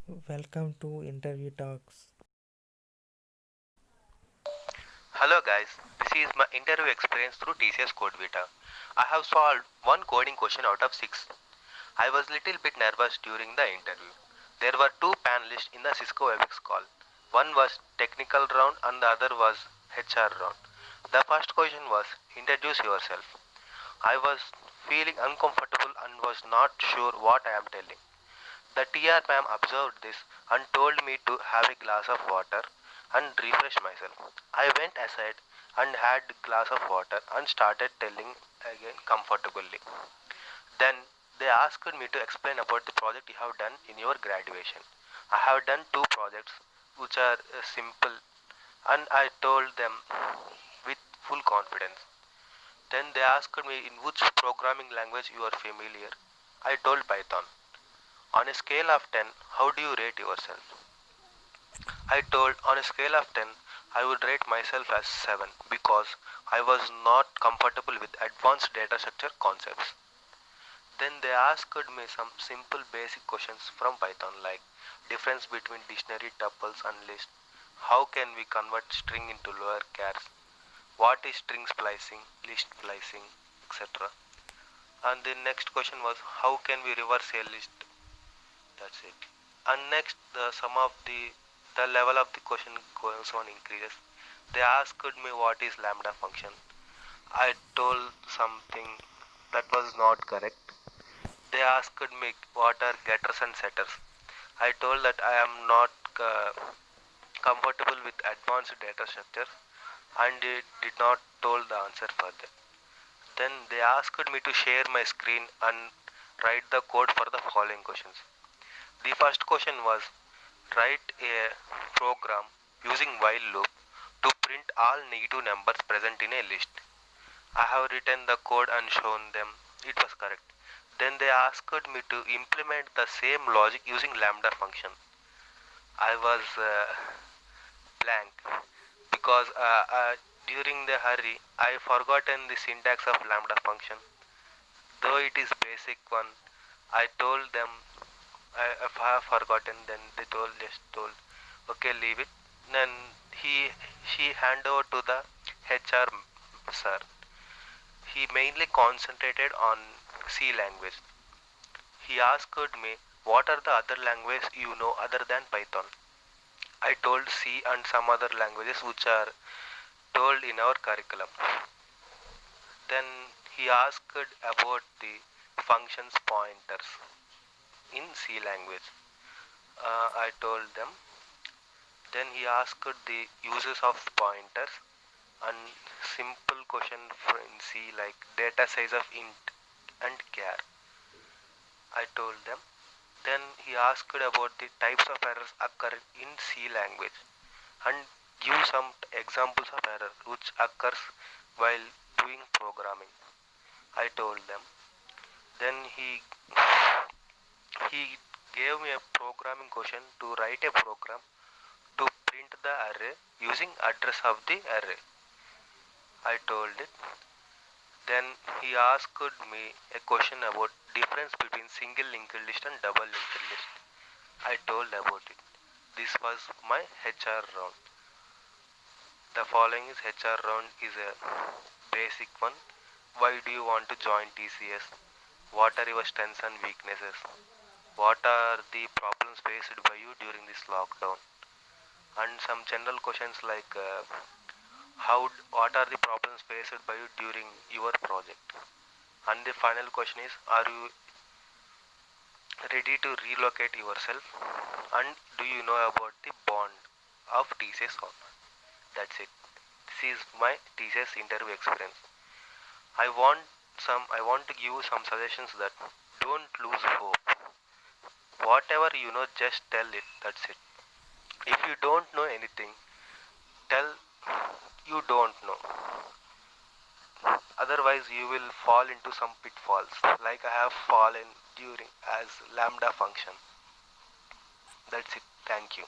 Welcome to Interview Talks. Hello guys, this is my interview experience through TCS CodeVita. I have solved one coding question out of 6. I was little bit nervous during the interview. There were two panelists in the Cisco WebEx call. One was technical round and the other was HR round. The first question was introduce yourself. I was feeling uncomfortable and was not sure what I am telling. The TR ma'am observed this and told me to have a glass of water and refresh myself. I went aside and had a glass of water and started telling again comfortably. Then they asked me to explain about the project you have done in your graduation. I have done two projects which are simple, and I told them with full confidence. Then they asked me in which programming language you are familiar. I told Python. On a scale of 10, how do you rate yourself? I told on a scale of 10, I would rate myself as 7 because I was not comfortable with advanced data structure concepts. Then they asked me some simple basic questions from Python like difference between dictionary tuples and list, how can we convert string into lower chars, what is string splicing, list splicing, etc. And the next question was how can we reverse a list. That's it. And next, the level of the question goes on increases. They asked me what is lambda function. I told something that was not correct. They asked me what are getters and setters. I told that I am not comfortable with advanced data structures and they did not told the answer for that. Then they asked me to share my screen and write the code for the following questions. The first question was write a program using while loop to print all negative numbers present in a list. I have written the code and shown them it was correct. Then they asked me to implement the same logic using lambda function. I was blank because during the hurry I forgotten the syntax of lambda function. Though it is basic one, I told them if I have forgotten, then they just told, okay, leave it. Then she hand over to the HR sir. He mainly concentrated on C language. He asked me, what are the other languages you know other than Python? I told C and some other languages which are told in our curriculum. Then he asked about the functions pointers in C language. I told them. Then he asked the uses of pointers and simple question in C like data size of int and char. I told them. Then he asked about the types of errors occur in C language and give some examples of error which occurs while doing programming. I told them. Then he gave me a programming question to write a program to print the array using address of the array. I told it. Then he asked me a question about difference between single linked list and double linked list. I told about it. This was my HR round. The following is HR round is a basic one. Why do you want to join TCS? What are your strengths and weaknesses? What are the problems faced by you during this lockdown? And some general questions like what are the problems faced by you during your project? And the final question is, are you ready to relocate yourself? And do you know about the bond of TCS or not? That's it. This is my TCS interview experience. I want to give you some suggestions that don't lose hope. Whatever you know, just tell it. That's it. If you don't know anything, tell you don't know. Otherwise, you will fall into some pitfalls, like I have fallen during as lambda function. That's it. Thank you.